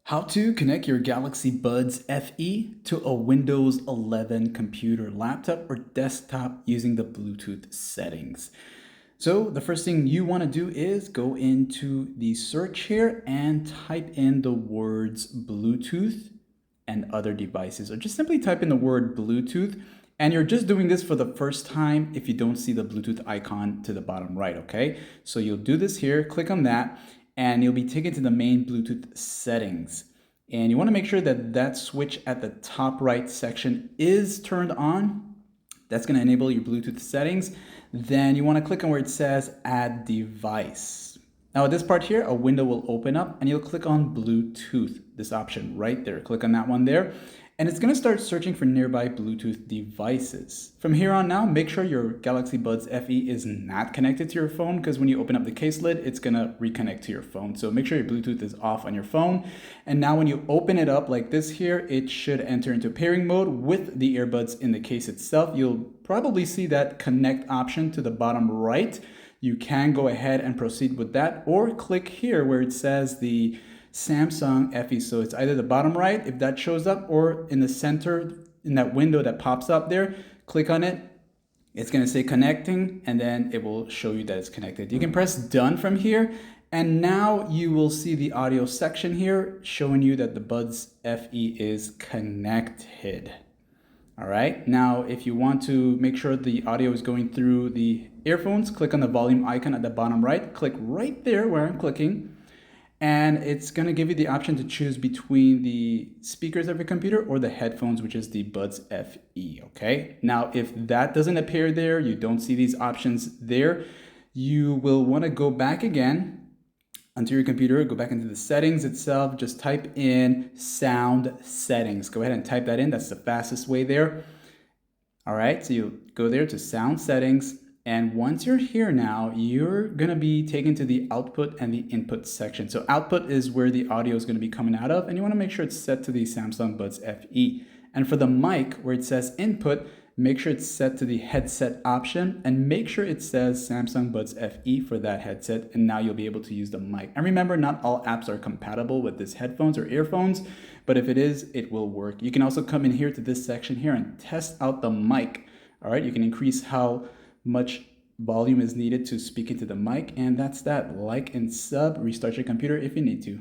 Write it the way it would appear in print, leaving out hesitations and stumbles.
How to connect your Galaxy Buds FE to a Windows 11 computer, laptop, or desktop using the Bluetooth settings. So the first thing you want to do is go into the search here and type in the words Bluetooth and other devices, or just simply type in the word Bluetooth. And you're just doing this for the first time if you don't see the Bluetooth icon to the bottom right, okay? So you'll do this here, click on that, and you'll be taken to the main Bluetooth settings. And you want to make sure that that switch at the top right section is turned on. That's going to enable your Bluetooth settings. Then you want to click on where it says Add Device. Now at this part here, a window will open up and you'll click on Bluetooth, this option right there. Click on that one there. And it's going to start searching for nearby Bluetooth devices. From here on now, make sure your Galaxy Buds FE is not connected to your phone, because when you open up the case lid, it's going to reconnect to your phone. So make sure your Bluetooth is off on your phone. And now when you open it up like this here, it should enter into pairing mode with the earbuds in the case itself. You'll probably see that connect option to the bottom right. You can go ahead and proceed with that, or click here where it says the Samsung FE. So it's either the bottom right, if that shows up, or in the center, in that window that pops up there, click on it. It's going to say connecting, and then it will show you that it's connected. You can press done from here, and now you will see the audio section here showing you that the Buds FE is connected. All right, now if you want to make sure the audio is going through the earphones, click on the volume icon at the bottom right, click right there where I'm clicking, and it's going to give you the option to choose between the speakers of your computer or the headphones, which is the Buds FE, okay? Now, if that doesn't appear there, you don't see these options there, you will want to go back again onto your computer, go back into the settings itself, just type in sound settings. Go ahead and type that in. That's the fastest way there. All right, so you go there to sound settings. And once you're here now, you're going to be taken to the output and the input section. So output is where the audio is going to be coming out of, and you want to make sure it's set to the Samsung Buds FE. And for the mic, where it says input, make sure it's set to the headset option, and make sure it says Samsung Buds FE for that headset, and now you'll be able to use the mic. And remember, not all apps are compatible with this headphones or earphones, but if it is, it will work. You can also come in here to this section here and test out the mic. All right, you can increase how much volume is needed to speak into the mic, and that's that. Like and sub, restart your computer if you need to.